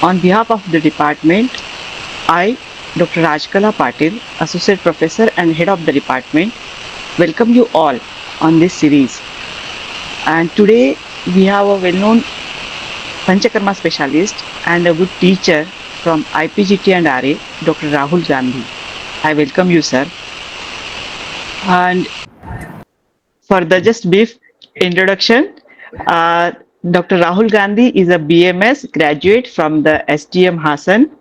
On behalf of the department, I, Dr. Rajkala Patil, Associate Professor and Head of the department, welcome you all on this series. And today we have a well-known Panchakarma specialist and a good teacher from IPGT and RA, Dr. Rahul Gandhi. I welcome you, sir. And for the just brief introduction, uh, Dr. Rahul Gandhi is a BMS graduate from the STM Hassan,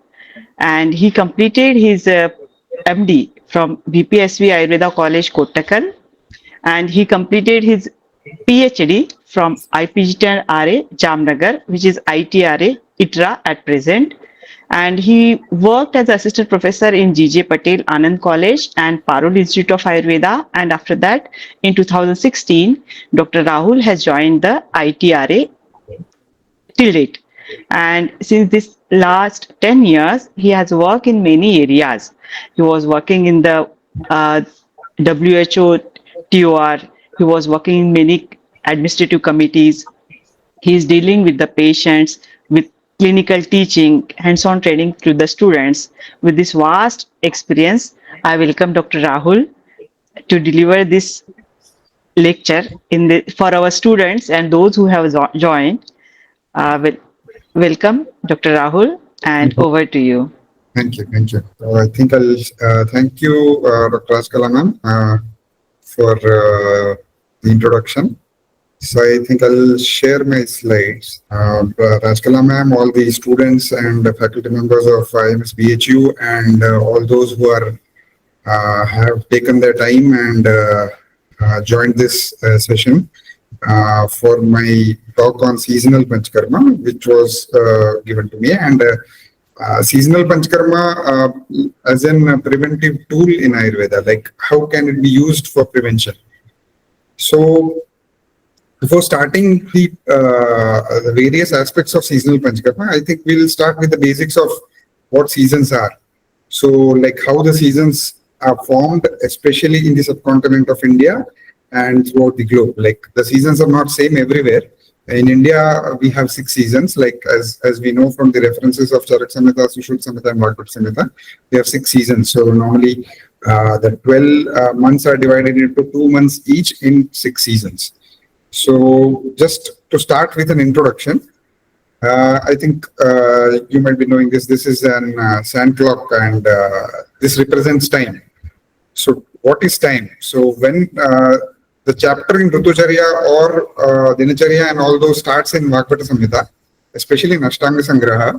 and he completed his MD from BPSV Ayurveda College, Kottakkal, and he completed his PhD from IPGT&RA, Jamnagar, which is ITRA, ITRA at present. And he worked as assistant professor in G.J. Patel Anand College and Parul Institute of Ayurveda. And after that, in 2016, Dr. Rahul has joined the ITRA till date. And since this last 10 years, he has worked in many areas. He was working in the WHO, TOR. He was working in many administrative committees. He is dealing with the patients, with clinical teaching, hands-on training to the students. With this vast experience, I welcome Dr. Rahul to deliver this lecture for our students and those who have joined. Welcome, Dr. Rahul, and over to you. Thank you. I think I'll thank you, Dr. Rajkala ma'am, for the introduction. So I think I'll share my slides. Rajkala ma'am, all the students and faculty members of IMS BHU, and all those who are have taken their time and joined this session for my talk on seasonal Panchakarma, which was given to me. And seasonal Panchakarma as a preventive tool in Ayurveda, like how can it be used for prevention? So before starting the various aspects of seasonal Panchakarma, I think we'll start with the basics of what seasons are. So like how the seasons are formed, especially in the subcontinent of India and throughout the globe. Like the seasons are not same everywhere. In India, we have 6 seasons, like as we know from the references of Charak Samhita, Sushruta Samhita, and Vagbhat Samhita, we have 6 seasons. So normally the 12 months are divided into 2 months each in 6 seasons. So just to start with an introduction, I think you might be knowing this. This is an sand clock, and this represents time. So what is time? So when the chapter in Rutucharya or Dinacharya and all those starts in Vagbhata Samhita, especially in Ashtanga Sangraha,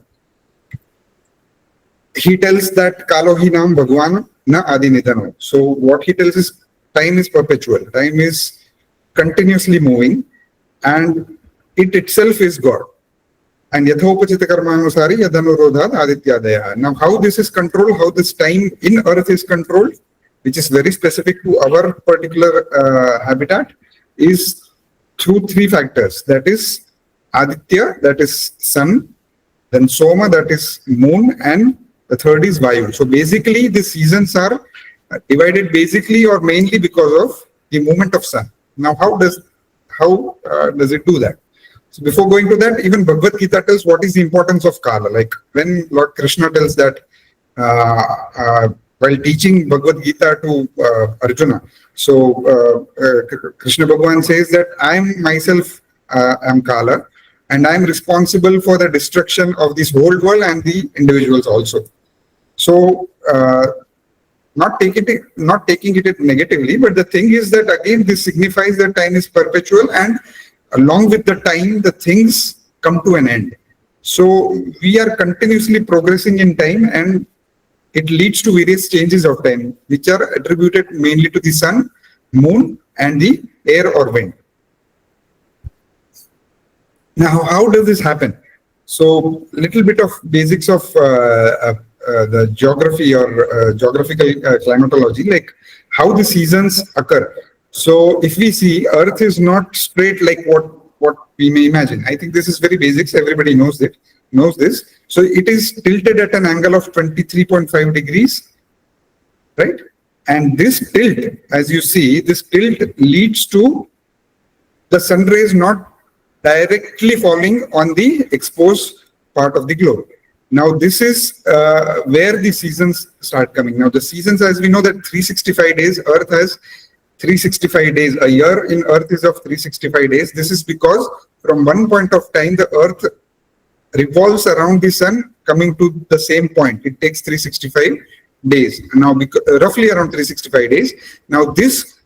he tells that Kalohi Nam Bhagwan Na Adi Nidano. So what he tells is time is perpetual. Time is continuously moving, and it itself is God. And Yathopachita Karmanusari Yadanurodha Adityadaya. Now, how this is controlled, how this time in Earth is controlled, which is very specific to our particular habitat, is through 3 factors. That is Aditya, that is sun, then Soma, that is moon, and the third is Vayu. So basically, the seasons are divided basically or mainly because of the movement of sun. Now, how does it do that? So before going to that, even Bhagavad Gita tells what is the importance of Kala. Like when Lord Krishna tells that while teaching Bhagavad Gita to Arjuna, so Krishna Bhagavan says that I myself am Kala, and I am responsible for the destruction of this whole world and the individuals also. So not taking it negatively, but the thing is that again this signifies that time is perpetual, and along with the time the things come to an end. So we are continuously progressing in time, and it leads to various changes of time, which are attributed mainly to the sun, moon, and the air or wind. Now, how does this happen? So little bit of basics of the geography or geographical climatology, like how the seasons occur. So if we see, Earth is not straight like what we may imagine. I think this is very basics. Everybody knows this. So it is tilted at an angle of 23.5 degrees, right? And this tilt, as you see, this tilt leads to the sun rays not directly falling on the exposed part of the globe. Now this is where the seasons start coming. Now the seasons, as we know, that 365 days, Earth has 365 days. A year in Earth is of 365 days. This is because from one point of time, the Earth revolves around the sun coming to the same point. It takes 365 days. Now, roughly around 365 days. Now, this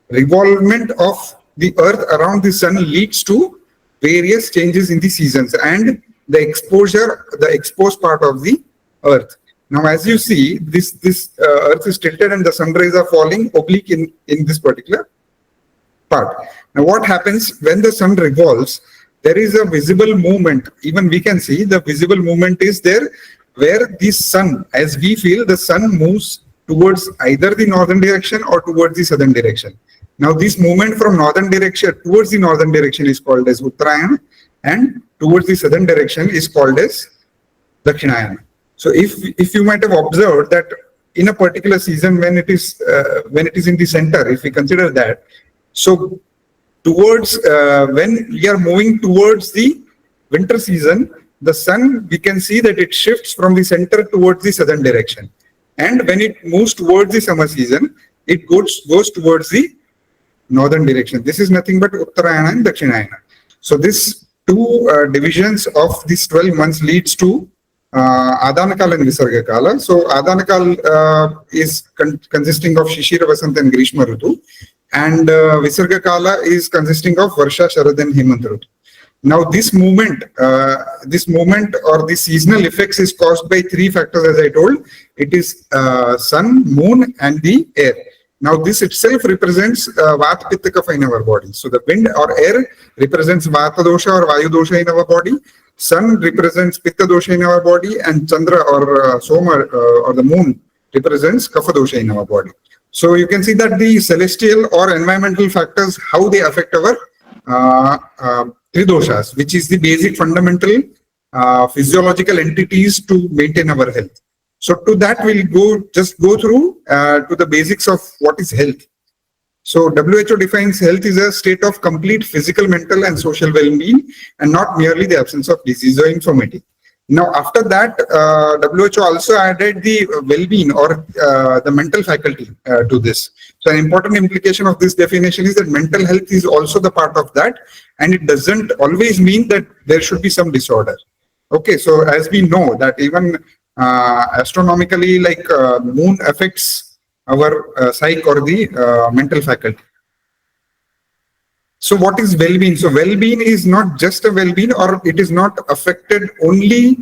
revolvement of the Earth around the sun leads to various changes in the seasons and the exposed part of the Earth. Now, as you see, this Earth is tilted and the sun rays are falling oblique in this particular part. Now, what happens when the sun revolves? There is a visible movement. Even we can see the visible movement is there, where the sun, as we feel, the sun moves towards either the northern direction or towards the southern direction. Now, this movement from northern direction towards the northern direction is called as Uttarayana, and towards the southern direction is called as Dakshinayana. So, if you might have observed that in a particular season, when it is in the center, if we consider that, so towards when we are moving towards the winter season, the sun, we can see that it shifts from the center towards the southern direction, and when it moves towards the summer season, it goes towards the northern direction. This is nothing but Uttarayana and Dakshinayana. So this two divisions of these 12 months leads to Adanakal and Visargakala. So Adanakal is consisting of Shishira, Vasanta and Grishma Rutu, and Visargakala is consisting of Varsha, Sharad and Hemant Rutu. Now this movement or the seasonal effects is caused by three factors, as I told. It is sun, moon and the air. Now this itself represents Vata Pitta Kapha in our body. So the wind or air represents Vata dosha or Vayu dosha in our body. Sun represents Pitta dosha in our body, and Chandra or Soma or the moon represents Kapha dosha in our body. So you can see that the celestial or environmental factors, how they affect our three doshas, which is the basic fundamental physiological entities to maintain our health. So to that we'll go through to the basics of what is health. So WHO defines health is a state of complete physical, mental and social well-being, and not merely the absence of disease or infirmity. Now after that, WHO also added the well-being or the mental faculty to this. So an important implication of this definition is that mental health is also the part of that, and it doesn't always mean that there should be some disorder. Okay, so as we know that even astronomically, like moon affects our psyche or the mental faculty. So what is well-being? So well-being is not just a well-being, or it is not affected only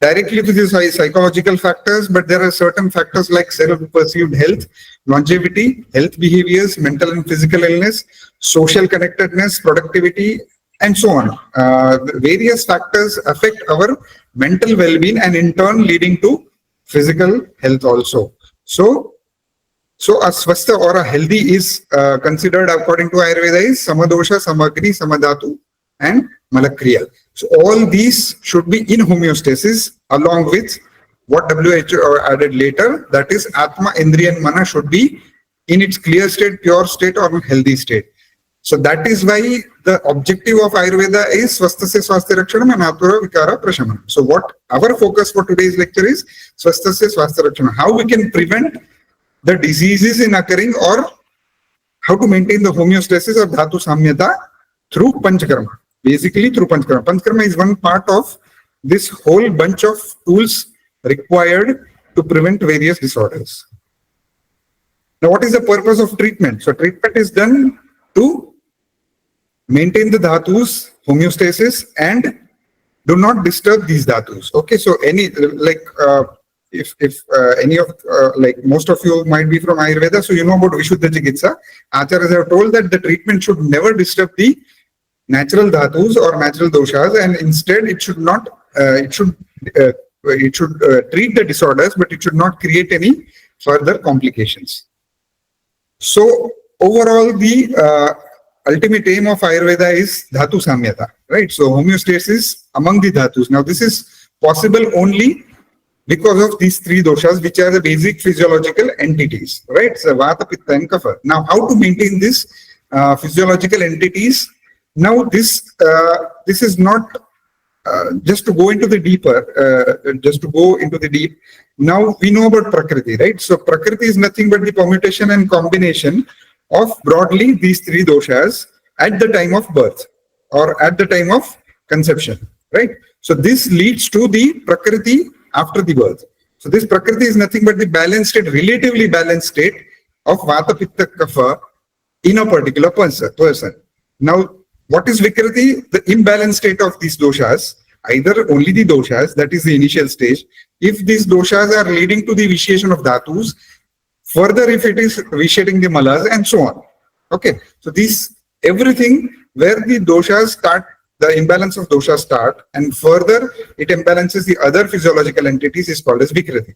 directly to the psychological factors, but there are certain factors like self-perceived health, longevity, health behaviors, mental and physical illness, social connectedness, productivity, and so on. Various factors affect our mental well-being and in turn leading to physical health also. So a swastha or a healthy is considered according to Ayurveda is Samadosha, Samagni, Samadhatu and Malakriya. So all these should be in homeostasis along with what WHO added later, that is Atma, Indriya and Mana should be in its clear state, pure state or healthy state. So that is why the objective of Ayurveda is Swasthasya Swasthya Rakshanam and Atura Vikara Prashamanam. So what our focus for today's lecture is Swasthasya Swasthya Rakshanam. How we can prevent the diseases in occurring, or how to maintain the homeostasis of Dhatu Samyata through Panchakarma. Basically through Panchakarma. Panchakarma is one part of this whole bunch of tools required to prevent various disorders. Now what is the purpose of treatment? So treatment is done to maintain the dhatus homeostasis and do not disturb these dhatus. Okay, so any like if any of like most of you might be from Ayurveda, so you know about Vishuddha Chikitsa. Acharyas have told that the treatment should never disturb the natural dhatus or natural doshas, and instead it should not it should treat the disorders, but it should not create any further complications. So overall, the ultimate aim of Ayurveda is Dhatu Samyata, right? So homeostasis among the dhatus. Now this is possible only because of these three doshas, which are the basic physiological entities, right? So Vata, Pitta and Kapha. Now how to maintain this physiological entities? Now this is not just to go into the deep, now we know about Prakriti, right? So Prakriti is nothing but the permutation and combination of broadly these three doshas at the time of birth or at the time of conception, right? So this leads to the Prakriti after the birth. So this Prakriti is nothing but the balanced state, relatively balanced state of Vata, Pitta, Kapha in a particular person. Now, what is Vikriti? The imbalanced state of these doshas, either only the doshas, that is the initial stage. If these doshas are leading to the vitiation of dhatus, further if it is vitiating the malas and so on. Okay, so these everything where the doshas start, the imbalance of doshas start, and further it imbalances the other physiological entities is called as Vikriti.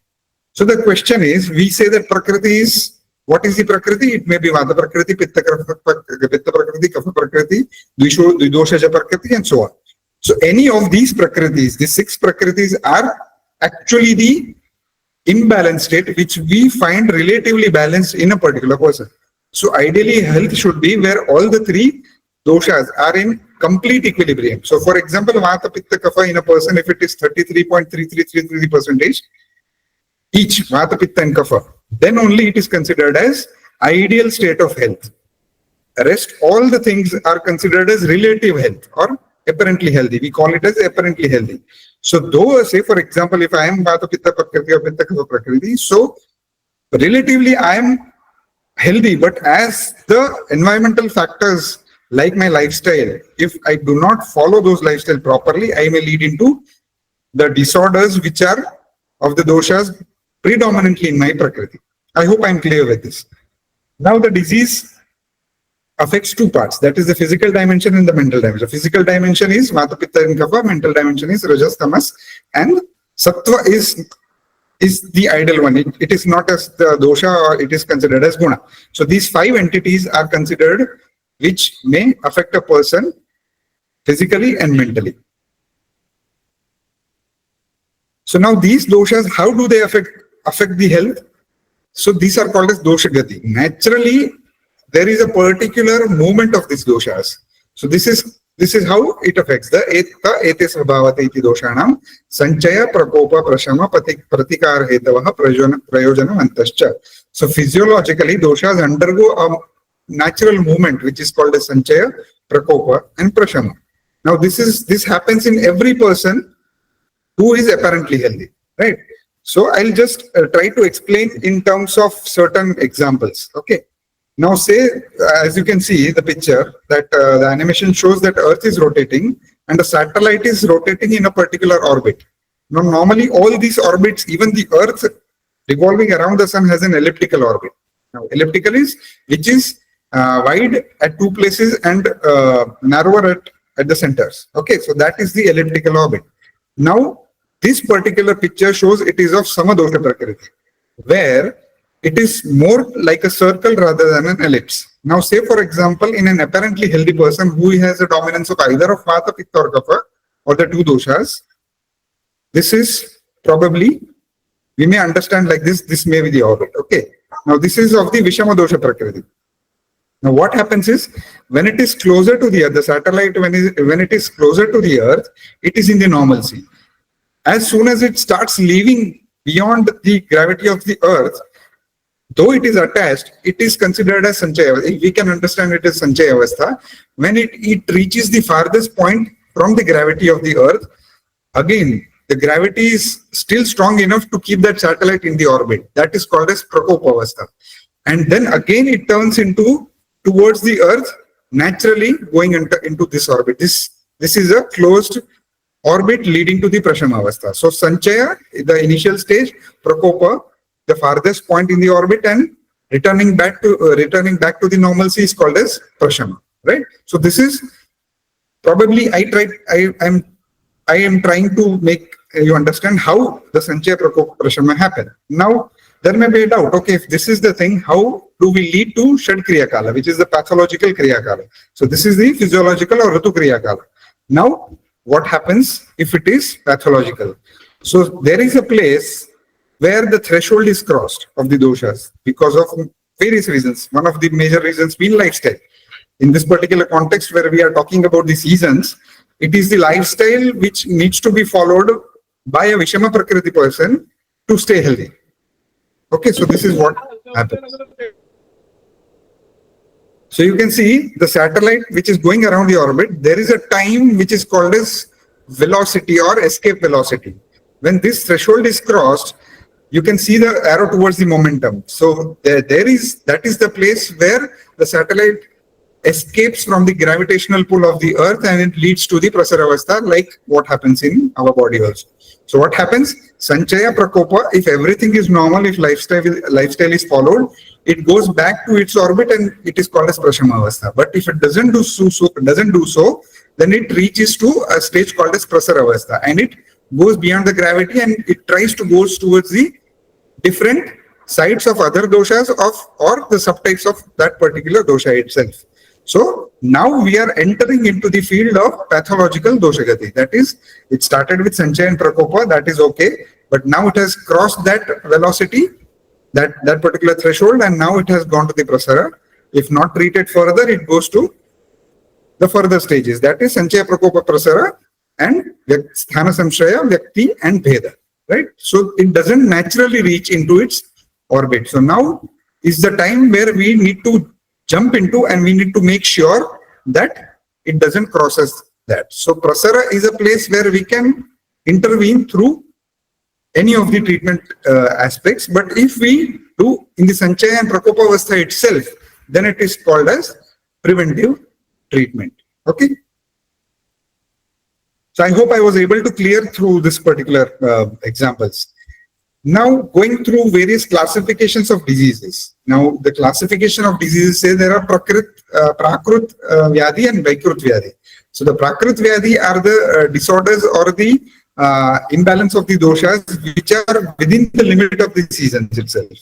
So the question is, we say that Prakriti is, what is the Prakriti? It may be Vata Prakriti, Pitta Prakriti, Kapha Prakriti, Doshaja Prakriti, and so on. So any of these Prakritis, the 6 Prakritis are actually the imbalanced state which we find relatively balanced in a particular person. So ideally health should be where all the 3 doshas are in complete equilibrium. So for example, Vata, Pitta, Kapha in a person, if it is 33.3333% each, Vata, Pitta and Kapha, then only it is considered as ideal state of health. Rest, all the things are considered as relative health or apparently healthy. We call it as apparently healthy. So though, say for example, if I am Vata, Pitta, Prakriti or Pitta, Kapha, Prakriti, so relatively I am healthy, but as the environmental factors like my lifestyle, if I do not follow those lifestyle properly, I may lead into the disorders which are of the doshas predominantly in my Prakriti. I hope I'm clear with this. Now the disease affects 2 parts, that is the physical dimension and the mental dimension. The physical dimension is Vata, Pitta and Kapha, mental dimension is Rajas, Tamas, and Sattva is the ideal one. It is not as the dosha or it is considered as guna. So these 5 entities are considered which may affect a person physically and mentally. So now these doshas, how do they affect the health? So these are called as dosha gati. Naturally, there is a particular movement of these doshas. So this is how it affects the ete svabhavate iti doshanam sanchaya prakopa prashama pratikar hetavaha prayojanam antascha. So physiologically, doshas undergo a natural movement which is called as sanchaya, prakopa and prashama. Now this happens in every person who is apparently healthy, right? So I'll just try to explain in terms of certain examples. Okay. Now say, as you can see the picture, that the animation shows that Earth is rotating and the satellite is rotating in a particular orbit. Now normally all these orbits, even the Earth revolving around the sun has an elliptical orbit. Now elliptical is, which is wide at 2 places and narrower at the centers. Okay, so that is the elliptical orbit. Now this particular picture shows it is of Samadosha Prakriti, where it is more like a circle rather than an ellipse. Now say for example, in an apparently healthy person who has a dominance of either of Vata, Pitta or Kapha or the 2 doshas, this is probably, we may understand like this may be the orbit. Okay. Now this is of the Vishama Dosha Prakriti. Now what happens is, when it is closer to the Earth, the satellite, when it is closer to the Earth, it is in the normalcy. As soon as it starts leaving beyond the gravity of the Earth, though it is attached, it is considered as Sanchaya. We can understand it as Sanchaya Avastha. When it reaches the farthest point from the gravity of the Earth, again, the gravity is still strong enough to keep that satellite in the orbit. That is called as Prakopa Avastha. And then again it turns towards the Earth, naturally going into this orbit. This is a closed orbit leading to the Prashama Avastha. So Sanchaya, the initial stage, Prakopa, the farthest point in the orbit, and returning back to the normalcy is called as Prashama, right? So this is probably I am trying to make you understand how the Sanchaya, Prakopa, Prashama happen. Now there may be a doubt, okay, if this is the thing, how do we lead to Shad Kriya Kala, which is the pathological Kriya Kala? So this is the physiological or Ritu Kriya Kala. Now what happens if it is pathological? So there is a place where the threshold is crossed of the doshas because of various reasons. One of the major reasons being lifestyle. In this particular context where we are talking about the seasons, It is the lifestyle which needs to be followed by a Vishama Prakriti person to stay healthy. Okay, so this is what happens. So you can see the satellite which is going around the orbit, there is a time which is called as velocity or escape velocity. When this threshold is crossed, you can see the arrow towards the momentum. So that is the place where the satellite escapes from the gravitational pull of the earth and it leads to the prasaravastha, like what happens in our body also. So what happens? Sanchaya Prakopa, if everything is normal, if lifestyle is followed, it goes back to its orbit and it is called as Prashamavastha. But if it doesn't do so, then it reaches to a stage called as Prasaravastha and it goes beyond the gravity and it tries to go towards the different sides of other doshas or the subtypes of that particular dosha itself. So now we are entering into the field of pathological doshagati. That is, it started with Sanchaya and Prakopa, that is okay, but now it has crossed that velocity, that particular threshold, and now it has gone to the prasara. If not treated further, it goes to the further stages. That is Sanchaya, Prakopa, Prasara, and Sthana Samshaya, Vyakti, and Bheda. Right? So it doesn't naturally reach into its orbit. So now is the time where we need to jump into and we need to make sure that it doesn't cross us that. So Prasara is a place where we can intervene through any of the treatment aspects. But if we do in the Sanchaya and Prakopa Avastha itself, then it is called as preventive treatment. Okay. So I hope I was able to clear through this particular examples. Now going through various classifications of diseases. Now the classification of diseases say there are Prakrut Vyadhi and Vaikrut Vyadhi. So the Prakrut Vyadhi are the disorders or the imbalance of the doshas which are within the limit of the seasons itself.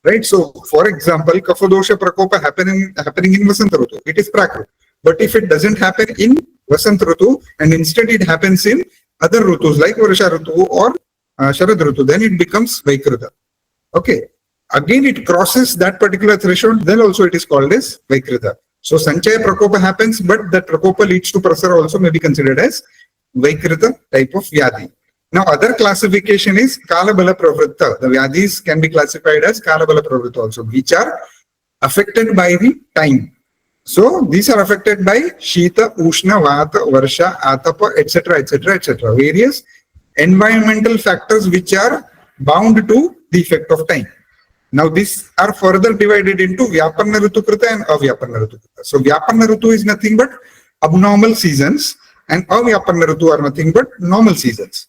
Right? So for example, Kapha dosha Prakopa happening in Vasanta Rutu, it is Prakrut. But if it doesn't happen in Vasant Rutu and instead it happens in other Rutus like Varsha Rutu or Sharad Rutu, then it becomes Vaikruta. Okay. Again, it crosses that particular threshold, then also it is called as Vaikruta. So Sanchaya Prakopa happens, but that Prakopa leads to Prasara also may be considered as Vaikruta type of Vyadhi. Now, other classification is Kalabala Pravritta. The Vyadhis can be classified as Kalabala Pravritta also, which are affected by the time. So these are affected by Shita, Ushna, Vata, Varsha, Atapa, etc., etc., etc. Various environmental factors which are bound to the effect of time. Now these are further divided into Vyapanna Rutukruta and Avyapanna Rutukruta. So Vyapanna Rutu is nothing but abnormal seasons and Avyapanna Rutu are nothing but normal seasons.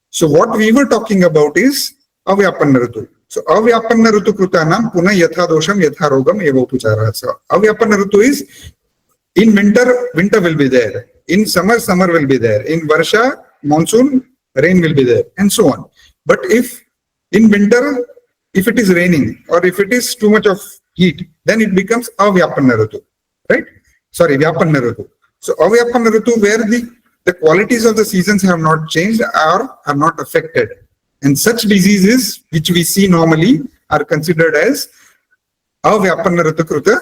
So what we were talking about is Avyapanna Rutu. So Avyapanna Rutukrutanam Puna Yatha Dosham Yatha Rogam Eva Upachara. So Avyapanna Rutu is in winter will be there. In summer will be there. In Varsha, monsoon, rain will be there, and so on. But if in winter, if it is raining or if it is too much of heat, then it becomes Avyapanna Rutu, right? Sorry, Vyapanna Rutu. So Avyapanna Rutu, where the qualities of the seasons have not changed or are not affected. And such diseases which we see normally are considered as Avyapanna Rutukruta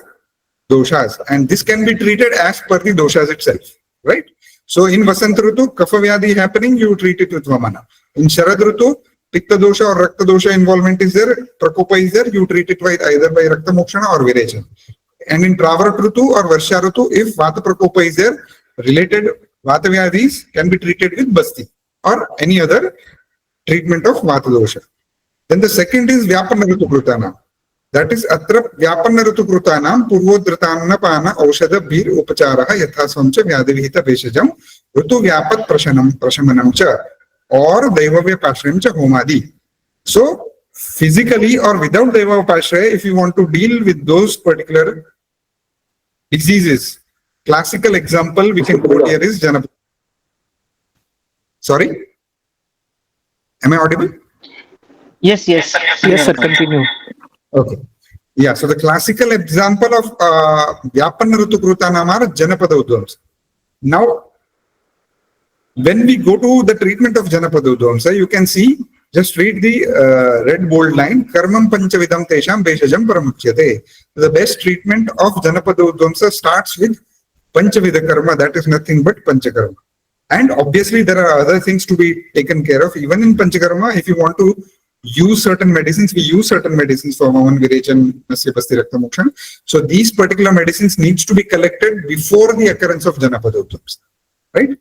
doshas. And this can be treated as per the doshas itself, right? So in Vasant Rutu, Kapha Vyadhi happening, you treat it with Vamana. In Sharad Rutu, Pitta dosha or Rakta dosha involvement is there, Prakopa is there, you treat it either by Rakta Mokshana or Virejan. And in Pravarat Rutu or Varsha Rutu, if Vata Prakopa is there, related Vata Vyadhis can be treated with Basti or any other treatment of Vata dosha. Then the second is Vyapanna Rutu Krutana. That is Atra Vyapanna Rutu Krutanam Purvodritanna Pana Aushadha Bir Upacharaha Yathasvamcha Vyadivihita Veshajam Rutu Vyapat Prashamanam Cha or Devavya Pashrayam Cha Homadi. So physically or without Devavya Pashraya, if you want to deal with those particular diseases, classical example we can quote here is Janapad. Sorry? Am I audible? Yes, yes. Yes, sir, continue. Okay. Yeah, so the classical example of Vyapanna Rutu Krutanam are Janapada Udvamsa. Now, when we go to the treatment of Janapada Udvamsa, you can see, just read the red bold line, Karmam Panchavidam Tesham Beshajam Paramukhyate. The best treatment of Janapada Udvamsa starts with Panchavida Karma, that is nothing but Panchakarma. And obviously, there are other things to be taken care of. Even in Panchakarma, if you want to use certain medicines, we use certain medicines for Vaman Virecham, Nasya Basti Rakta Mokshan. So these particular medicines needs to be collected before the occurrence of Janapadottams, right?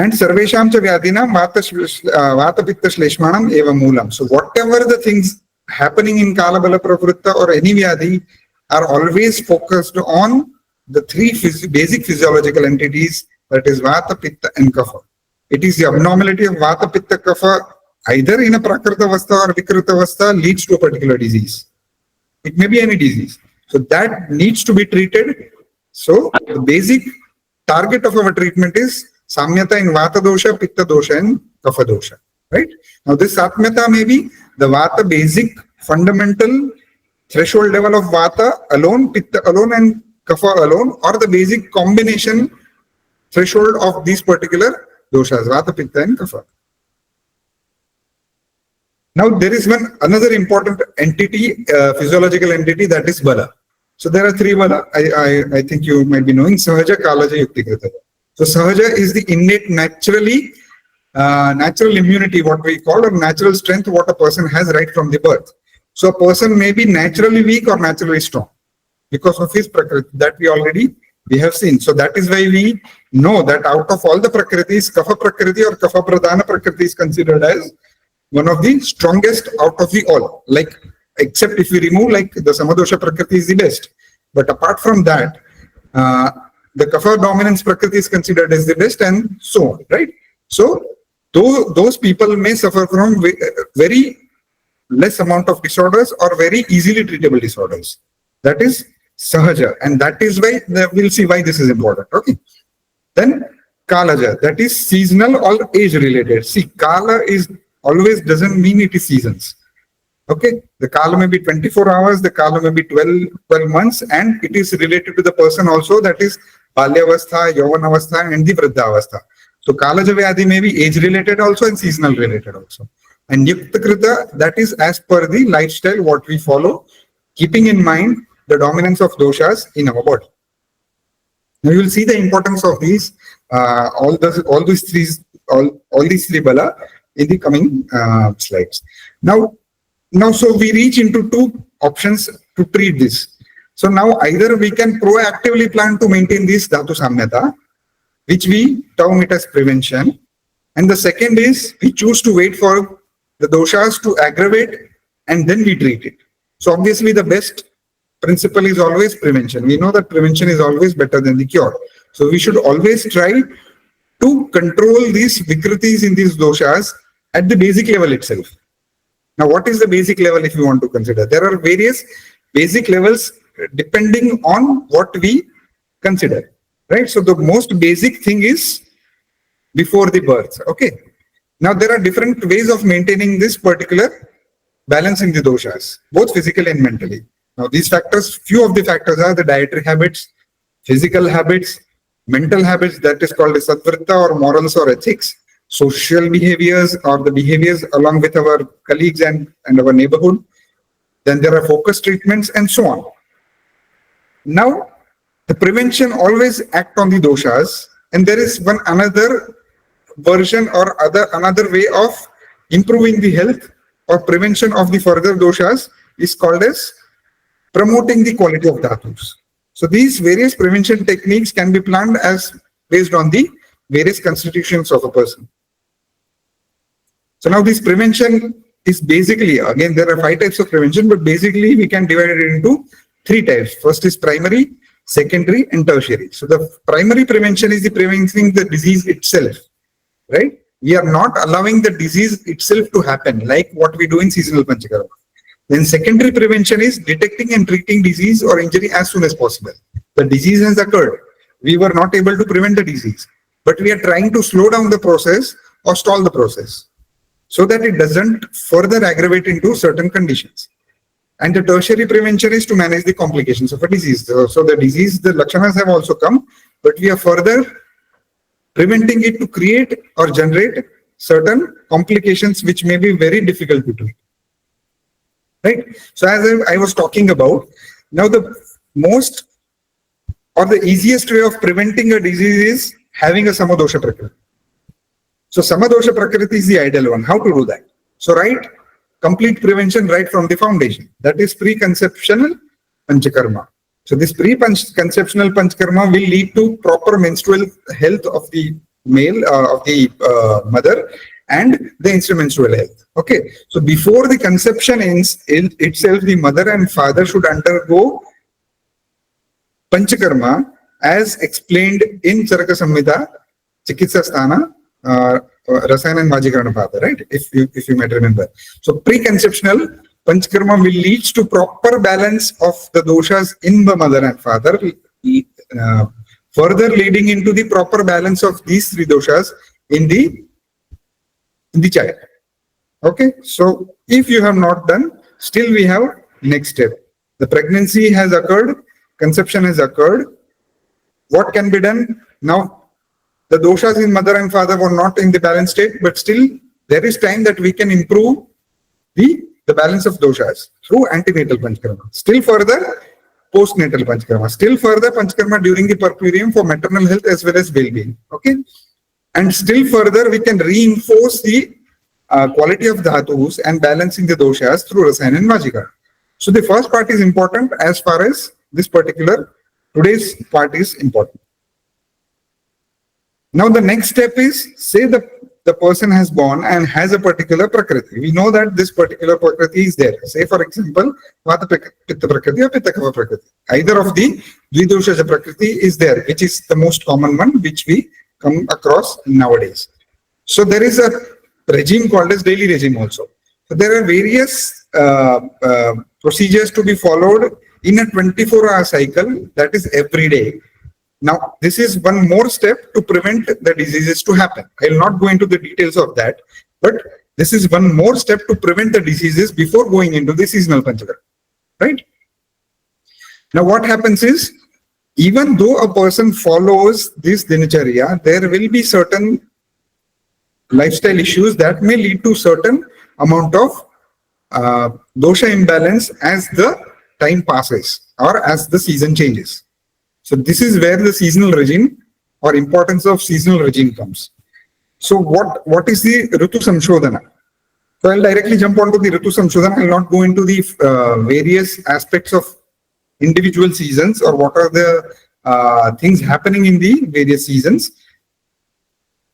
And Sarvesham cha Vyadina Vata Pitta Shleshmanam Eva Moolam. So whatever the things happening in Kalabala Pravritta or any Vyadhi are always focused on the three basic physiological entities, that is Vata, Pitta and Kapha. It is the abnormality of Vata, Pitta, Kapha either in a Prakrita Avastha or Vikrita Avastha leads to a particular disease. It may be any disease. So that needs to be treated. So the basic target of our treatment is Samyata in Vata dosha, Pitta dosha and Kapha dosha. Right? Now this Samyata may be the Vata basic fundamental threshold level of Vata alone, Pitta alone and Kapha alone, or the basic combination threshold of these particular doshas, Vata, Pitta and Kapha. Now there is another important entity, physiological entity, that is Bala. So there are three Bala. I think you might be knowing Sahaja, Kalaja, Yuktikrita. So Sahaja is the innate natural immunity, what we call, or natural strength, what a person has right from the birth. So a person may be naturally weak or naturally strong because of his prakriti that we have seen. So that is why we know that out of all the prakritis, Kapha prakriti or Kapha pradhana prakriti is considered as one of the strongest out of the all. Like, except if we remove, like, the Samadosha prakriti is the best. But apart from that, the Kapha dominance prakriti is considered as the best, and so on, right? So those people may suffer from very less amount of disorders or very easily treatable disorders. That is Sahaja, and that is why we'll see why this is important. Okay. Then Kalaja, that is seasonal or age related. See, Kala is always doesn't mean it is seasons. Okay, the Kala may be 24 hours, the Kala may be 12 months, and it is related to the person also, that is Balyavastha, Yovanavastha and the Vriddhavastha. So Kalaja Vyadhi may be age related also and seasonal related also. And Yuktakrita, that is as per the lifestyle what we follow, keeping in mind the dominance of doshas in our body. Now you will see the importance of these, all these three Bala in the coming slides. Now, so we reach into two options to treat this. So now either we can proactively plan to maintain this Dhatu Samyata, which we term it as prevention. And the second is we choose to wait for the doshas to aggravate and then we treat it. So obviously the best principle is always prevention. We know that prevention is always better than the cure. So we should always try to control these vikritis in these doshas at the basic level itself. Now, what is the basic level if you want to consider? There are various basic levels depending on what we consider, right? So the most basic thing is before the birth, okay? Now, there are different ways of maintaining this particular balance in the doshas, both physically and mentally. Now, these factors, few of the factors are the dietary habits, physical habits, mental habits, that is called as satvritta or morals or ethics, social behaviors or the behaviors along with our colleagues and our neighborhood. Then there are focus treatments and so on. Now, the prevention always act on the doshas, and there is another version or another way of improving the health or prevention of the further doshas is called as promoting the quality of dhatus. So these various prevention techniques can be planned as based on the various constitutions of a person. So now this prevention is basically, again, there are 5 types of prevention, but basically we can divide it into 3 types. First is primary, secondary and tertiary. So the primary prevention is the preventing the disease itself, right? We are not allowing the disease itself to happen like what we do in seasonal Panchakarma. Then secondary prevention is detecting and treating disease or injury as soon as possible. The disease has occurred. We were not able to prevent the disease, but we are trying to slow down the process or stall the process so that it doesn't further aggravate into certain conditions. And the tertiary prevention is to manage the complications of a disease. So the disease, the lakshanas have also come, but we are further preventing it to create or generate certain complications which may be very difficult to treat. Right? So as I was talking about, now the most or the easiest way of preventing a disease is having a Samadosha Prakriti. So Samadosha Prakriti is the ideal one. How to do that? So right, complete prevention right from the foundation. That is preconceptional Panchakarma. So this pre-conceptional Panchakarma will lead to proper menstrual health of the male, of the mother, and the instrumental health. Okay. So before the conception ends itself, the mother and father should undergo Panchakarma as explained in Charaka Samhita, Chikitsa Sthana, Rasayana and Vajikarana Pada, right? If you might remember. So preconceptional Panchakarma will lead to proper balance of the doshas in the mother and father, further leading into the proper balance of these three doshas in the child. Okay, so if you have not done, still we have next step. The pregnancy has occurred, conception has occurred. What can be done? Now, the doshas in mother and father were not in the balanced state, but still there is time that we can improve the balance of doshas through antenatal Panchakarma. Still further, postnatal Panchakarma. Still further, Panchakarma during the purpurium for maternal health as well as well-being. Okay, and still further, we can reinforce the quality of dhatus and balancing the doshas through Rasayana and Vajika. So the first part is important as far as this particular today's part is important. Now the next step is, say the person has born and has a particular prakriti. We know that this particular prakriti is there. Say for example, Vata Pitta Prakriti or Pitta Kapha Prakriti. Either of the Dvidosha Prakriti is there, which is the most common one, which we come across nowadays. So there is a regime called as daily regime also. So there are various procedures to be followed in a 24-hour cycle, that is every day. Now, this is one more step to prevent the diseases to happen. I will not go into the details of that, but this is one more step to prevent the diseases before going into the seasonal Panchakarma, right? Now, what happens is, even though a person follows this Dinacharya, there will be certain lifestyle issues that may lead to certain amount of dosha imbalance as the time passes or as the season changes. So this is where the seasonal regime or importance of seasonal regime comes. So what is the Ritu Samshodhana? So I'll directly jump onto the Ritu Samshodhana. I'll not go into the various aspects of individual seasons or what are the things happening in the various seasons.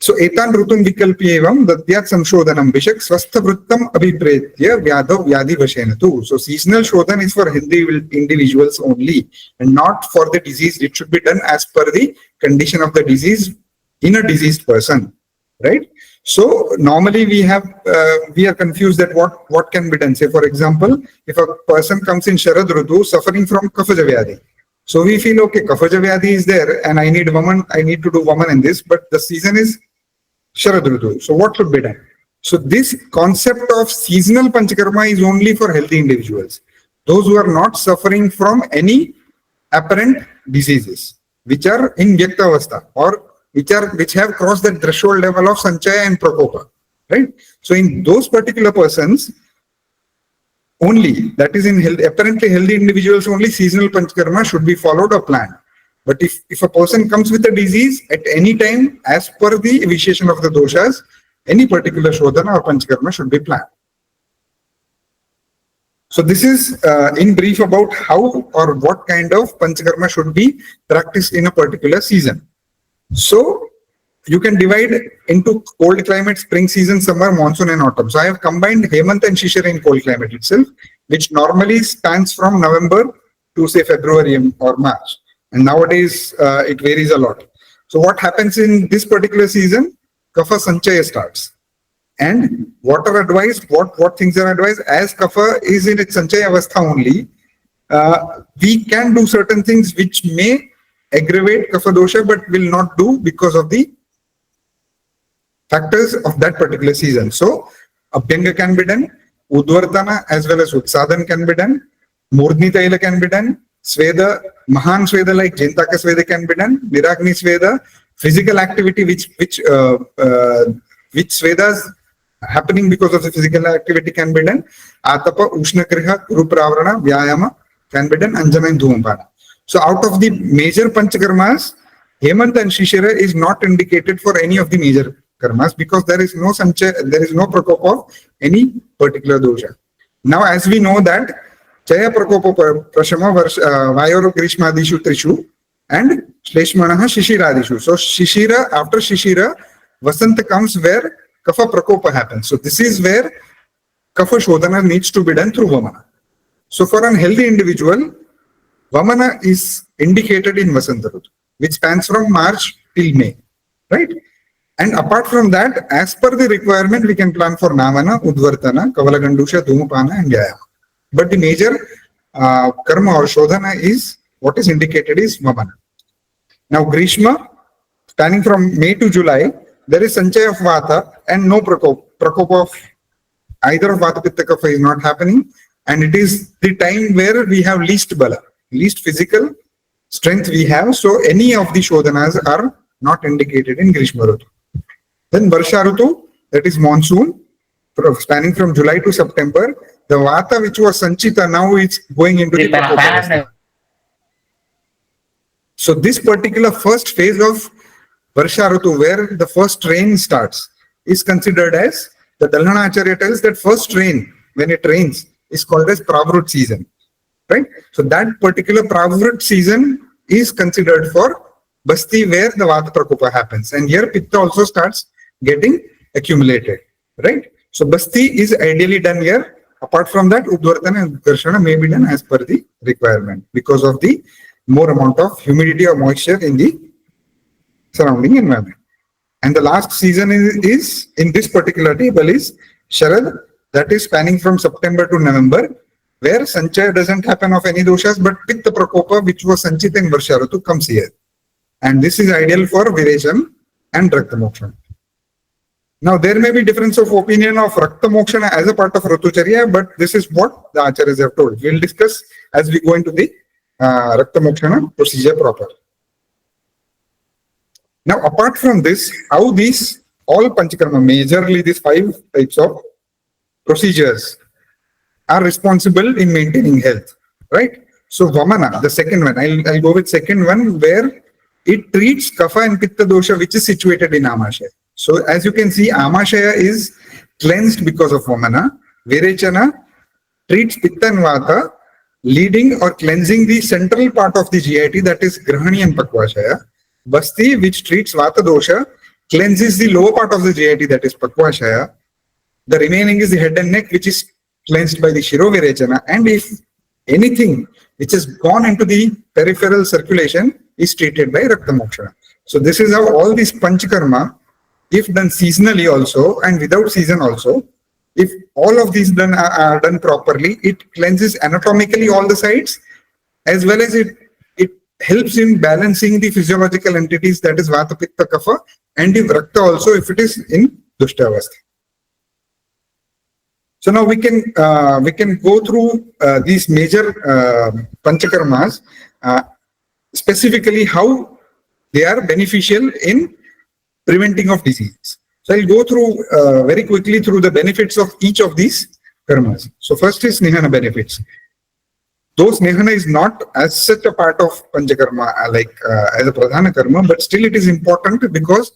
So etan rutum vikalpyevam dadyat samshodhanam vishak swastha vrittam abhipretya vyadav vyadhi vashenatu. So seasonal shodhan is for healthy individuals only and not for the disease. It should be done as per the condition of the disease in a diseased person, right? So normally we are confused that what can be done. Say for example, if a person comes in Sharad Rutu suffering from Kafaja Vyadhi. So we feel okay, Kafaja Vyadhi is there and I need to do Vaman in this, but the season is Sharad Rutu. So what should be done? So this concept of seasonal Panchakarma is only for healthy individuals. Those who are not suffering from any apparent diseases, which are in Vyakta Avastha or which have crossed the threshold level of Sanchaya and Prakopa, right? So in those particular persons, only, that is in apparently healthy individuals, only seasonal Panchakarma should be followed or planned. But if a person comes with a disease at any time, as per the initiation of the doshas, any particular Shodhana or Panchakarma should be planned. So this is in brief about how or what kind of Panchakarma should be practiced in a particular season. So you can divide into cold climate, spring season, summer, monsoon and autumn. So I have combined Hemant and Shishir in cold climate itself, which normally spans from November to say February or March. And nowadays it varies a lot. So what happens in this particular season? Kapha Sanchaya starts. And what are advised? What things are advised? As Kapha is in its Sanchaya Avastha only, we can do certain things which may aggravate Kapha dosha but will not do because of the factors of that particular season. So Abhyanga can be done, Udvartana as well as Utsadan can be done, Murdni Taila can be done, Sveda, Mahan Sveda like Jentaka Sveda can be done, Niragni Sveda, physical activity which Svedas happening because of the physical activity can be done, Atapa, Ushna Kriha, Rupravarana, Vyayama can be done, Anjana and Dhumpana. So out of the major Panchakarmas, Hemant and Shishira is not indicated for any of the major karmas because there is no prakopa of any particular dosha. Now, as we know that Chaya prakopa prashama vayor grishmadishu trishu and shleshmanaha shishiradishu. So Shishira, after Shishira, Vasanta comes where Kapha prakopa happens. So this is where Kapha Shodhana needs to be done through Vamana. So for an healthy individual, Vamana is indicated in Vasanta Rutu, which spans from March till May, right? And apart from that, as per the requirement, we can plan for Navana, Udvartana, Kavalagandusha, Dhumapana, and Vyayama. But the major karma or Shodhana is what is indicated is Vamana. Now, Grishma, spanning from May to July, there is Sanchaya of Vata and no Prakopa of either of Vata Pitta Kapha is not happening. And it is the time where we have least Bala, least physical strength we have. So any of the Shodhanas are not indicated in Grishma Rutu. Then Varsha Rutu, that is monsoon, spanning from July to September. The Vata which was Sanchita, now it's going into the Prakopa. So this particular first phase of Varsha Rutu, where the first rain starts, is considered as, the Dalhana Acharya tells that first rain, when it rains, is called as Pravrut season, right? So that particular Pravrut season is considered for Basti, where the Vata Prakopa happens. And here Pitta also starts getting accumulated, right? So Basti is ideally done here. Apart from that, Udvartana and Darshana may be done as per the requirement because of the more amount of humidity or moisture in the surrounding environment. And the last season is in this particular table is Sharad, that is spanning from September to November, where Sanchaya doesn't happen of any doshas, but Pitta Prakopa, which was Sanchita in Varsha Rutu, comes here. And this is ideal for Viresham and Rakta Mokshana. Now, there may be difference of opinion of Rakta Mokshana as a part of Ratucharya, but this is what the Acharyas have told. We'll discuss as we go into the Rakta Mokshana procedure proper. Now, apart from this, how these all Panchakarma, majorly these 5 types of procedures are responsible in maintaining health, right? So, Vamana, the second one, I'll go with second one, where it treats Kapha and Pitta dosha, which is situated in Amashaya. So, as you can see, Amashaya is cleansed because of Vamana. Virechana treats Pitta and Vata, leading or cleansing the central part of the GIT, that is Grahani and Pakvashaya. Basti, which treats Vata dosha, cleanses the lower part of the GIT, that is Pakvashaya. The remaining is the head and neck, which is cleansed by the Shirovirechana. And if anything which has gone into the peripheral circulation is treated by Rakta Mokshana. So this is how all these Panchakarma, if done seasonally also and without season also, if all of these are done properly, it cleanses anatomically all the sides, as well as it helps in balancing the physiological entities, that is Vata, Pitta, Kapha, and the Rakta also if it is in Dushtavastha. So now we can go through these major Panchakarmas, specifically how they are beneficial in preventing of diseases. So I'll go through very quickly through the benefits of each of these karmas. So first is Nihana benefits. Though Snehana is not as such a part of Panchakarma as a Pradhana Karma, but still it is important because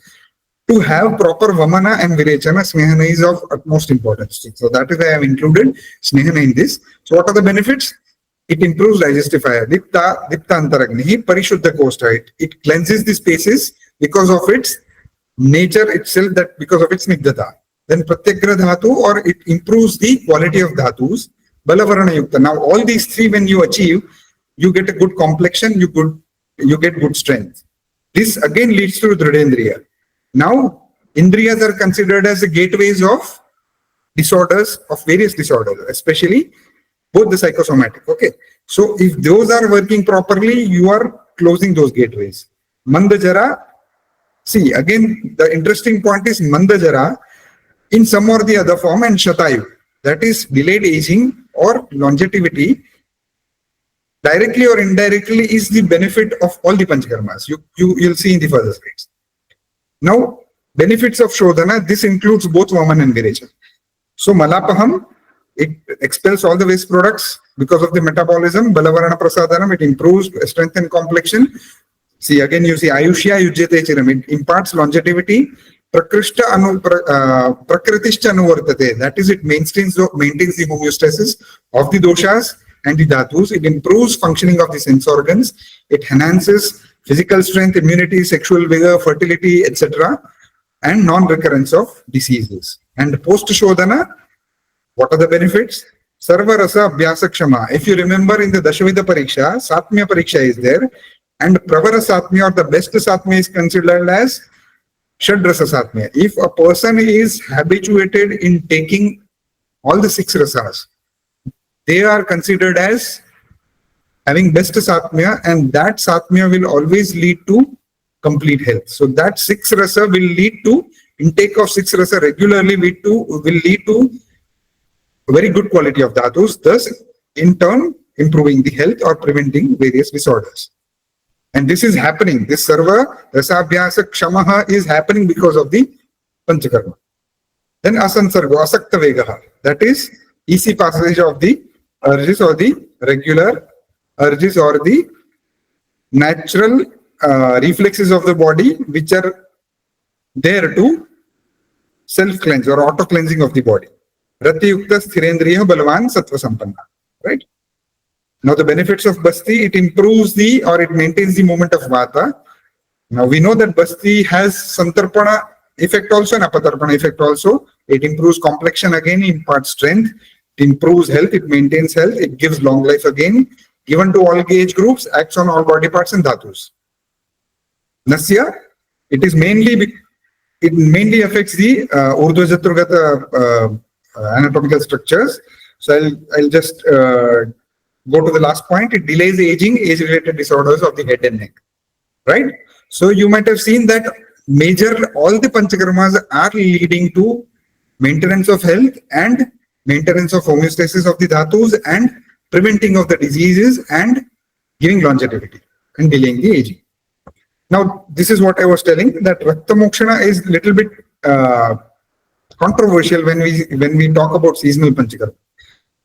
to have proper Vamana and Virechana, Snehana is of utmost importance. So that is why I have included Snehana in this. So what are the benefits? It improves digestive fire. Dipta Antaragnihi, Parishuddha Kosta. It cleanses the spaces because of its nature itself, that because of its Nigdhata. Then Pratyagra Dhatu, or it improves the quality of Dhatus. Balavarana Yukta. Now all these 3 when you achieve, you get a good complexion, you get good strength. This again leads to Dridendriya. Now Indriyas are considered as the gateways of disorders, of various disorders, especially both the psychosomatic. Okay. So if those are working properly, you are closing those gateways. Mandajara, see again the interesting point is Mandajara in some or the other form, and Shatayu, that is delayed aging or longevity, directly or indirectly is the benefit of all the Panchakarmas. You'll see in the further slides. Now, benefits of Shodhana, this includes both Vaman and Virechana. So Malapaham, it expels all the waste products because of the metabolism. Balavarana Prasadanam, it improves strength and complexion. See, again, you see, Ayushya Yujyate Chiram, it imparts longevity. Prakritischa anuvartate. That is, it maintains the homeostasis of the doshas and the dhatus. It improves functioning of the sense organs. It enhances physical strength, immunity, sexual vigor, fertility, etc. and non-recurrence of diseases. And post-shodhana, what are the benefits? Sarva rasa abhyasa kshama. If you remember in the Dashavida Pariksha, Satmya Pariksha is there, and Pravara Satmya or the best Satmya is considered as Shadrasa Satmya. If a person is habituated in taking all the 6 rasas, they are considered as having best Satmya, and that Satmya will always lead to complete health. So that 6 rasa will lead to, intake of 6 rasa regularly will lead to very good quality of dhatus, thus in turn improving the health or preventing various disorders. And this is happening, this sarva rasabhyasa kshamaha is happening because of the panchakarma. Then asansargo, asakta vegaha, that is easy passage of the urges or the regular urges or the natural reflexes of the body which are there to self-cleanse or auto-cleansing of the body. Rati yukta sthirendriya balavan sattva sampanna. Right? Now the benefits of basti, it improves or it maintains the movement of vata. Now we know that basti has santarpana effect also and apatarpana effect also. It improves complexion again, imparts strength, it improves health, it maintains health, it gives long life again, given to all age groups, acts on all body parts and dhatus. Nasya, it mainly affects the Urdhva Jatrugata anatomical structures. So I'll just go to the last point. It delays aging, age-related disorders of the head and neck. Right? So you might have seen that all the panchakarmas are leading to maintenance of health and maintenance of homeostasis of the dhatus and preventing of the diseases and giving longevity and delaying the aging. Now, this is what I was telling, that Rakta Mokshana is little bit controversial when we talk about seasonal panchakarma.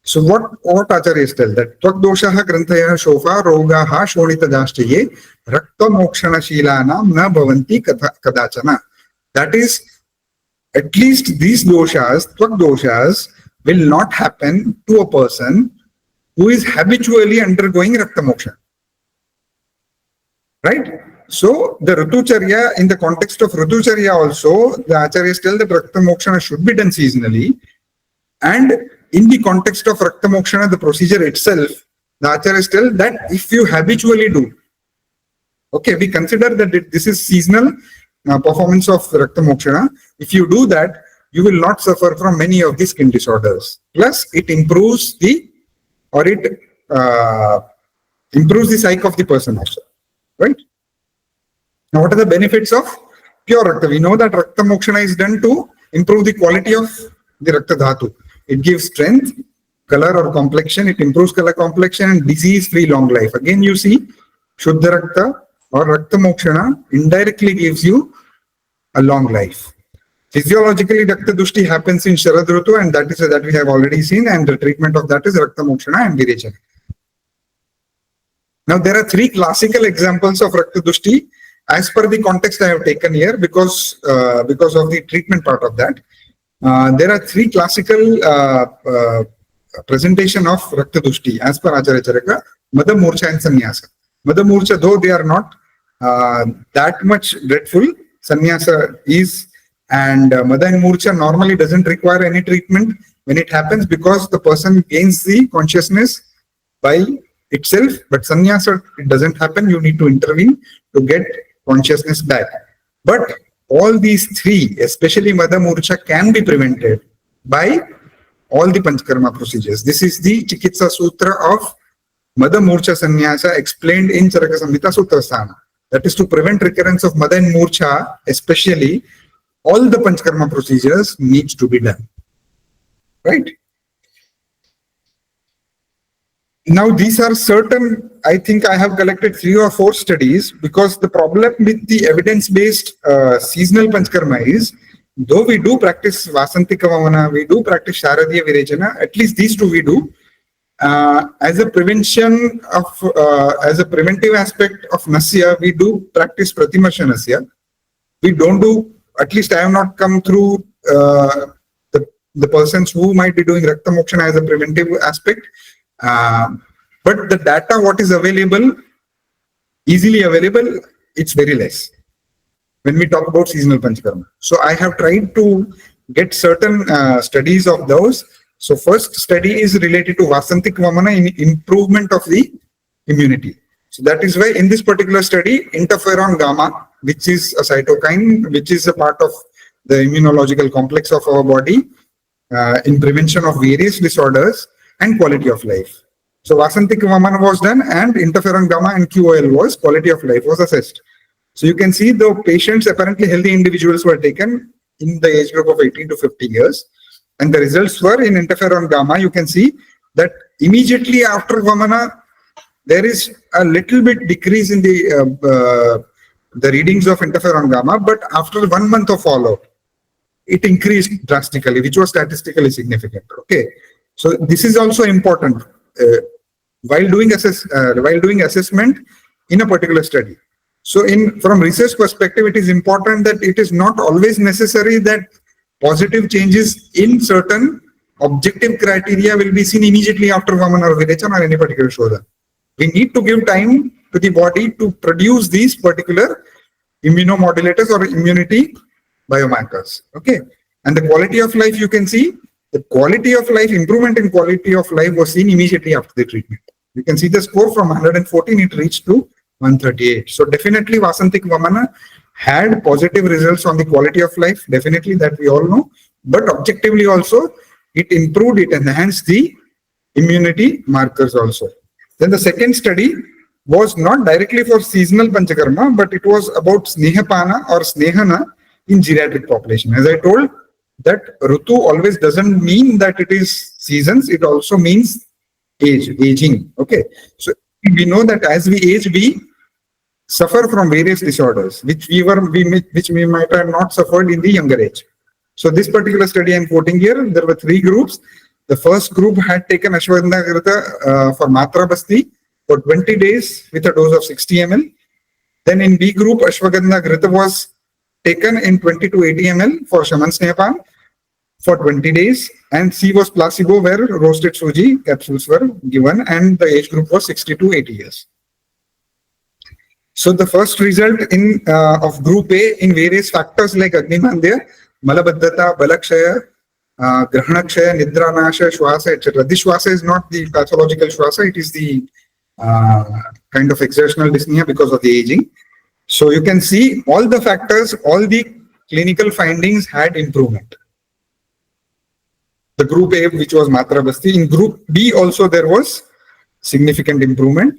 So what Acharyas tell, that Tvak doshaha granthayaha shofa rogaha shonita dashtaye Rakta Mokshana shilanam na bhavanti kadachana. That is, at least these doshas, Tvak doshas, will not happen to a person who is habitually undergoing Rakta Mokshana. Right? So the Ritucharya, in the context of Ritucharya also, the Acharyas tell that Rakta Mokshana should be done seasonally. And in the context of Rakta Mokshana, the procedure itself, the Acharyas tell that if you habitually do, okay, we consider that this is seasonal performance of Rakta Mokshana. If you do that, you will not suffer from many of the skin disorders. Plus, it improves the psyche of the person also. Right? Now, what are the benefits of pure Rakta? We know that Rakta Mokshana is done to improve the quality of the Rakta Dhatu. It gives strength, color or complexion. It improves color, complexion and disease-free long life. Again, you see, Shuddha Rakta or Rakta Mokshana indirectly gives you a long life. Physiologically, Rakta Dushti happens in Sharad Rutu, and that we have already seen, and the treatment of that is Rakta Mokshana and Virechana. Now, there are 3 classical examples of Rakta Dushti as per the context I have taken here because of the treatment part of that. There are 3 classical presentation of Rakta Dushti as per Acharya Charaka, Mada Murcha and Sannyasa. Mada Murcha, though they are not that much dreadful, Sannyasa is, and Mada and Murcha normally doesn't require any treatment when it happens because the person gains the consciousness by itself, but Sannyasa, it doesn't happen. You need to intervene to get consciousness back. But all these 3, especially Mada Murcha, can be prevented by all the Panchakarma procedures. This is the Chikitsa Sutra of Mada Murcha Sannyasa explained in Charaka Samhita Sutrasthana. That is to prevent recurrence of Mada and Murcha, especially all the Panchakarma procedures needs to be done. Right? Now, these are certain, I think I have collected 3 or 4 studies because the problem with the evidence-based seasonal Panchakarma is, though we do practice Vasantika Vamana, we do practice Sharadiya Virechana, at least these 2 we do, as a prevention of, as a preventive aspect of Nasya, we do practice Pratimarsha Nasya. We don't do, at least I have not come through the persons who might be doing Rakta Mokshana as a preventive aspect. But the data, what is available, easily available, it's very less when we talk about seasonal Panchakarma. So I have tried to get certain studies of those. So first study is related to Vasantik Vamana in improvement of the immunity. So that is why in this particular study, interferon gamma, which is a cytokine, which is a part of the immunological complex of our body, in prevention of various disorders and quality of life. So Vasantik Vamana was done and interferon gamma and QOL was, quality of life was assessed. So you can see the patients, apparently healthy individuals, were taken in the age group of 18 to 50 years. And the results were in interferon gamma. You can see that immediately after Vamana, there is a little bit decrease in the readings of interferon gamma, but after 1 month of follow-up, it increased drastically, which was statistically significant. Okay, so this is also important while doing assessment in a particular study. So from research perspective, it is important that it is not always necessary that positive changes in certain objective criteria will be seen immediately after Vamana or Virechan or any particular Shodha. We need to give time to the body to produce these particular immunomodulators or immunity biomarkers. Okay, and the quality of life, you can see the quality of life, improvement in quality of life was seen immediately after the treatment. You can see the score from 114, it reached to 138. So definitely Vasantik Vamana had positive results on the quality of life, definitely, that we all know, but objectively also it improved, it enhanced the immunity markers also. Then the second study was not directly for seasonal Panchakarma, but it was about Snehapana or Snehana in geriatric population. As I told, that Rutu always doesn't mean that it is seasons, it also means aging. Okay, so we know that as we age, we suffer from various disorders, which we might have not suffered in the younger age. So this particular study I'm quoting here, there were 3 groups. The first group had taken Ashwagandha Grita for Matra Basti for 20 days with a dose of 60 ml. Then in B group, Ashwagandha Grita was taken in 20 to 80 ml for Shaman Snehapan for 20 days, and C was placebo, where roasted suji capsules were given, and the age group was 60 to 80 years. So the first result in of group A in various factors like Agnimandya, Malabaddhata, Balakshaya, Grahanakshaya, Nidranasha, Shwasa, etc. This Shwasa is not the pathological Shwasa, it is the kind of exertional dyspnea because of the aging. So you can see all the factors, all the clinical findings had improvement. The group A, which was Matra Basti, in group B also there was significant improvement.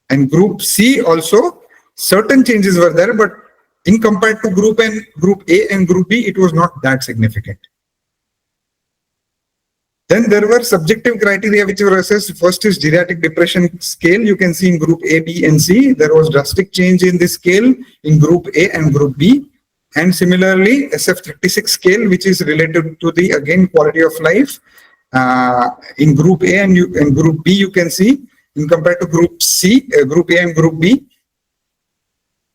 And group C also, certain changes were there, but in compared to group A and group B, it was not that significant. Then there were subjective criteria which were assessed. First is geriatric depression scale. You can see in group A, B, and C, there was drastic change in this scale in group A and group B. And similarly, SF36 scale, which is related to the, again, quality of life. In group A and group B, you can see, in compared to group C, group A and group B,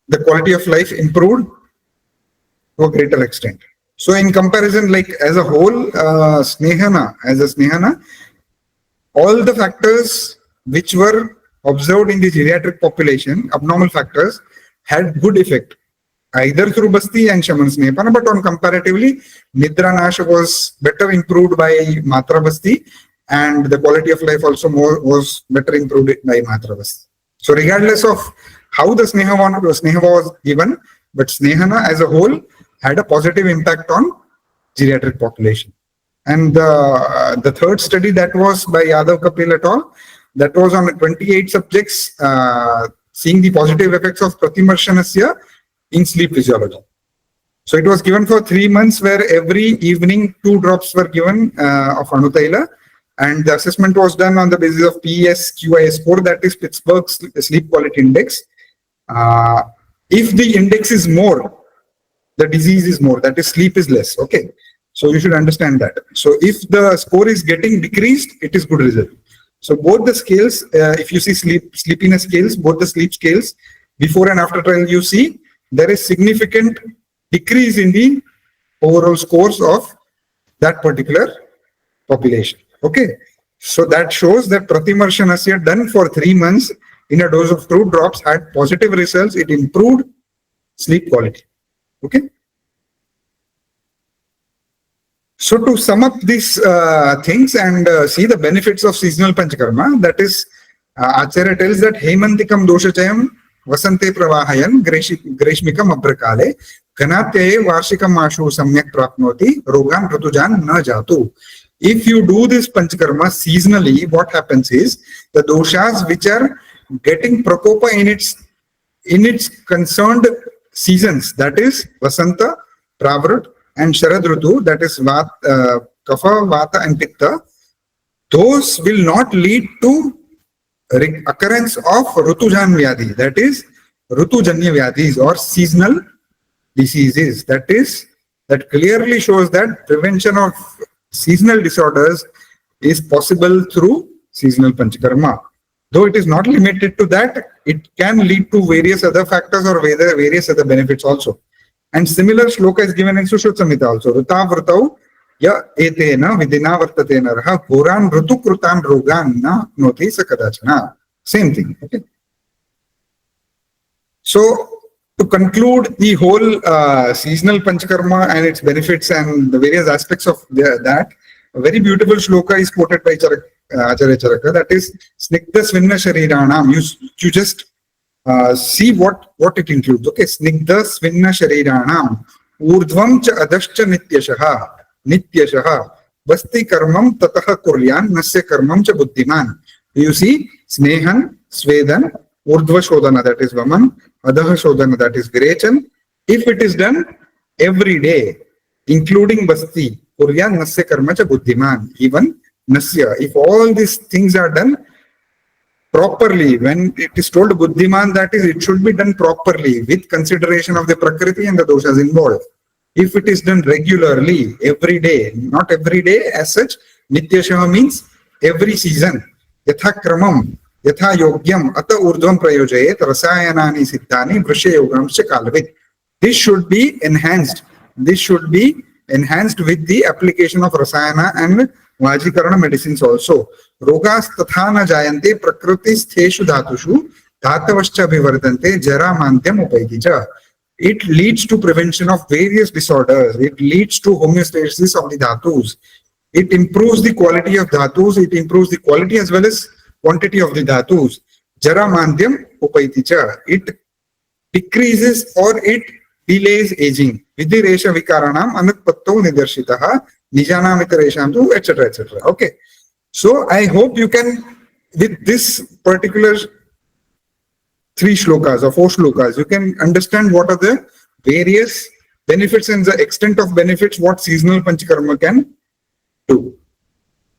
the quality of life improved to a greater extent. So in comparison, like as a whole, Snehana, all the factors which were observed in the geriatric population, abnormal factors, had good effect, either through Basti and Shaman Snehapana, but on comparatively, Nidra Nasha was better improved by Matra Basti, and the quality of life also was better improved by Matra Basti. So regardless of how the Sneha was given, but Snehana as a whole had a positive impact on geriatric population. And the third study, that was by Yadav Kapil et al., that was on 28 subjects seeing the positive effects of Pratimarshanasya in sleep physiology. So it was given for 3 months, where every evening 2 drops were given of Anutaila, and the assessment was done on the basis of PSQI score, that is Pittsburgh Sleep Quality Index. If the index is more, the disease is more, that is sleep is less. Okay, so you should understand that. So if the score is getting decreased, it is good result. So both the scales, if you see sleepiness scales, both the sleep scales, before and after trial, you see there is significant decrease in the overall scores of that particular population. Okay. So that shows that Pratimarshanasya done for 3 months in a dose of 2 drops had positive results. It improved sleep quality. Okay. So to sum up these things and see the benefits of seasonal Panchakarma, that is, Acharya tells that Hemantikam doshachayam vasante pravahayan greshmikam abrakale ganatyaye varshikam ashu samyak prapnoti rogan ratujan na jatu. If you do this Panchakarma seasonally, what happens is the doshas which are getting prakopa in its concerned seasons, that is Vasanta, Pravrut, and Sharad Rutu, that is Kapha, Vata, and Pitta, those will not lead to occurrence of Rutujan Vyadhi, that is Rutujanya Vyadhis or seasonal diseases. That clearly shows that prevention of seasonal disorders is possible through seasonal Panchakarma. Though it is not limited to that, it can lead to various other factors or various other benefits also. And similar shloka is given in Sushruta Samhita also. Ruta vrtau ya etena vidina vartatena raha puran rutu krutan rogan na noti sakadachana. Same thing. Okay. So to conclude the whole seasonal Panchakarma and its benefits and the various aspects of that, a very beautiful shloka is quoted by Acharya Charaka, that is Snigdha Svinna Shariranam. You just see what it includes. Okay, Snigdha Svinna Shariranam Urdhvam cha adascha nityashaha Basti karmam tataha kuryan nasya karmam cha buddhiman. You see Snehan, Svedan, Urdhva Shodhana, that is Vaman, Adaha Shodhana, that is Virechan. If it is done every day, including Basti, Kuryan Nasya Karma cha Buddhiman, even Nasya, if all these things are done properly, when it is told Buddhiman, that is, it should be done properly with consideration of the Prakriti and the doshas involved. If it is done regularly, every day, not every day as such, Nityashaha means every season. Yatha Kramam, Yatha Yogyam, Ata Urdhvam Prayojayet, Rasayanani Siddhani, Vrishya Yogamscha Kalvit. This should be enhanced. This should be enhanced with the application of Rasayana and Vajikarana medicines also. Rogas tathana jayante prakritistheshu dhatushu dhatavascha vivardante jara mantyam upaiticha. It leads to prevention of various disorders. It leads to homeostasis of the dhatus. It improves the quality of dhatus. It improves the quality as well as quantity of the dhatus. Jara mantyam upaiticha. It decreases or it delays aging. Vidhiresha vikaranam anutpatto nidarshitaha nijanam iteresham etc. etc. Okay. So I hope you can, with this particular 3 shlokas or 4 shlokas, you can understand what are the various benefits and the extent of benefits what seasonal Panchakarma can do.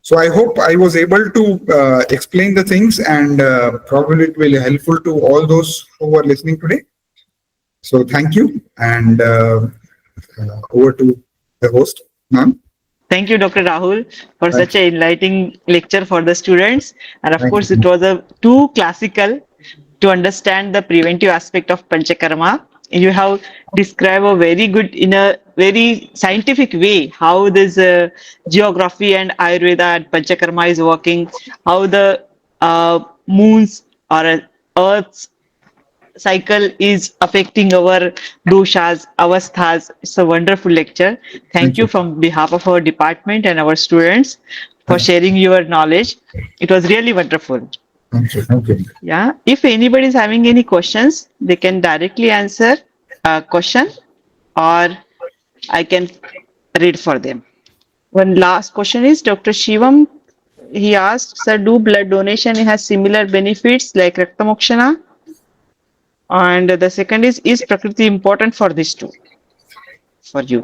So I hope I was able to explain the things, and probably it will be helpful to all those who are listening today. So thank you, and over to the host, ma'am. Thank you, Dr. Rahul, for Thank such an enlightening lecture for the students. And of Thank course, you. it was too classical to understand the preventive aspect of Panchakarma. You have described a very good, in a very scientific way, how this geography and Ayurveda and Panchakarma is working, how the moons or Earth's cycle is affecting our doshas, avasthas. It's a wonderful lecture. Thank you from behalf of our department and our students for sharing your knowledge. It was really wonderful. Thank you. Thank you. Yeah. If anybody is having any questions, they can directly answer a question, or I can read for them. One last question is Dr. Shivam. He asked, sir, do blood donation has similar benefits like Raktamokshana? And the second is Prakriti important for this too? For you?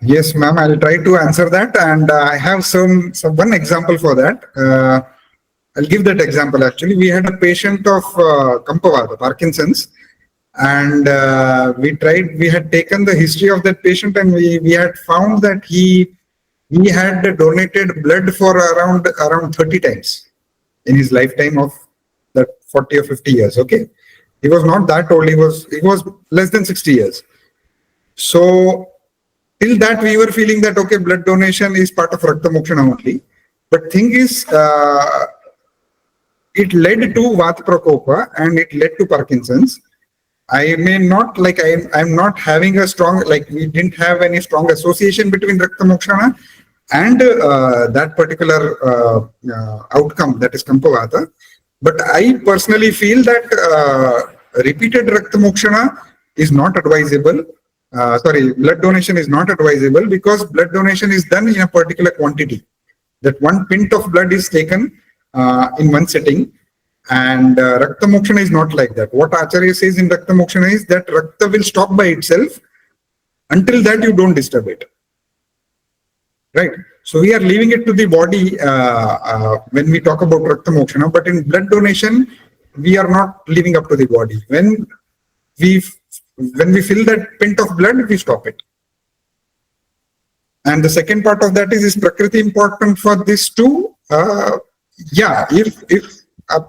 Yes, ma'am. I'll try to answer that, and I have one example for that. I'll give that example. Actually, we had a patient of Kampavada, Parkinson's, and we had taken the history of that patient, and we had found that he had donated blood for around 30 times in his lifetime of that 40 or 50 years. Okay, he was not that old. He was less than 60 years. So till that we were feeling that okay, blood donation is part of Rakta Mokshana only. But thing is, it led to Vata Prakopa and it led to Parkinson's. I may not like I'm not having a strong like we didn't have any strong association between Rakta Mokshana and that particular outcome, that is Kampavata. But I personally feel that repeated Rakta Mokshana is not advisable. Blood donation is not advisable because blood donation is done in a particular quantity. That one pint of blood is taken in one setting, and Rakta Mokshana is not like that. What I.T.R.A says in Rakta Mokshana is that Rakta will stop by itself. Until that, you don't disturb it. Right. So we are leaving it to the body when we talk about Rakta Mokshana, but in blood donation, we are not leaving up to the body. When we fill that pint of blood, we stop it. And the second part of that is Prakriti important for this too? Yeah, if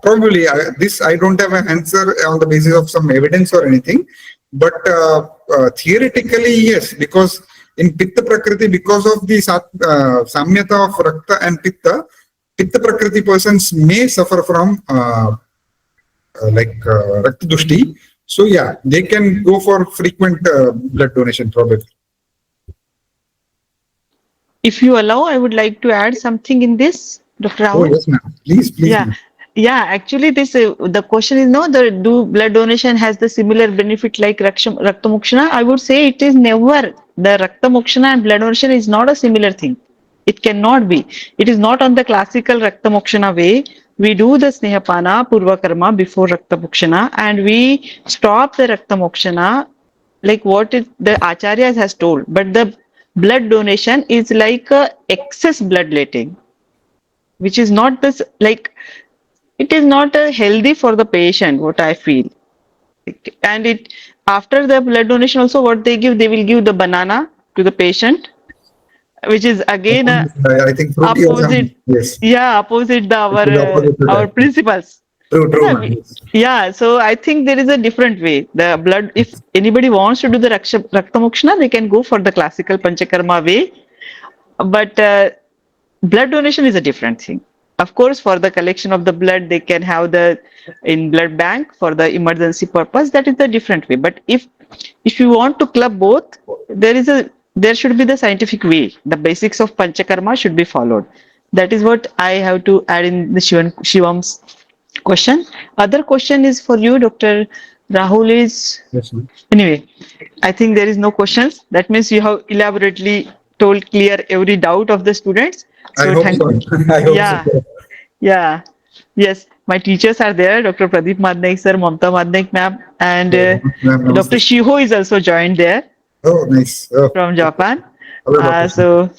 probably this I don't have an answer on the basis of some evidence or anything, but theoretically yes, because in Pitta Prakriti, because of the Samyata of Rakta and Pitta Prakriti persons may suffer from Rakta Dushti. So yeah, they can go for frequent blood donation probably. If you allow, I would like to add something in this, Dr. Rahul. Oh yes, ma'am. Please. Yeah. Ma'am. Yeah, actually, this the question is no. Do blood donation has the similar benefit like Rakta Mokshana? I would say it is never. The Rakta Mokshana and blood donation is not a similar thing. It cannot be. It is not on the classical Rakta Mokshana way. We do the Snehapana Purva Karma before Rakta Mokshana, and we stop the Rakta Mokshana like what the Acharyas has told. But the blood donation is like a excess bloodletting, which is not this like. It is not healthy for the patient, what I feel. And it after the blood donation also what they will give the banana to the patient, which is again I think fruity or opposite. something. Yes. Yeah, opposite It is opposite to our that. principles. True, Yeah, ma'am. Yes. yeah, so I think there is a different way. The blood, if anybody wants to do the Rakta Mokshana, they can go for the classical Panchakarma way. But blood donation is a different thing. Of course, for the collection of the blood, they can have the in blood bank for the emergency purpose. That is a different way. But if you want to club both, there should be the scientific way. The basics of Panchakarma should be followed. That is what I have to add in the Shivam's question. Other question is for you, Dr. Rahul. Is Yes, ma'am. anyway, I think there is no questions. That means you have elaborately told clear every doubt of the students. I So hope thank so. I hope so. yeah, yeah, yes. My teachers are there, Dr. Pradeep Madnaik sir, Mamta Madnaik ma'am, and Ma'am, Dr. namaste. Shiho is also joined there Oh, nice. Oh, from Japan. hello, Dr. So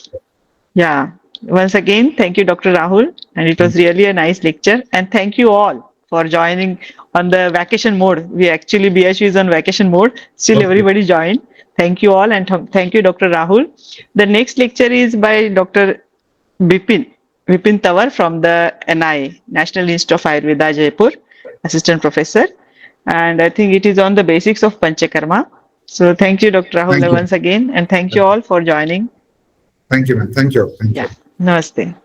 yeah, once again, thank you, Dr. Rahul, and it was really a nice lecture. And thank you all for joining on the vacation mode. We actually BHU is on vacation mode. Still, Okay. everybody joined. Thank you all, and thank you, Dr. Rahul. The next lecture is by Dr. Bipin Tawar from the NI National Institute of Ayurveda, Jaipur, assistant professor, and I think it is on the basics of Panchakarma. So thank you, Dr. Rahul, Thank you. once again, and thank you all for joining. Thank you, ma'am. Thank you. Thank Yeah, you. namaste.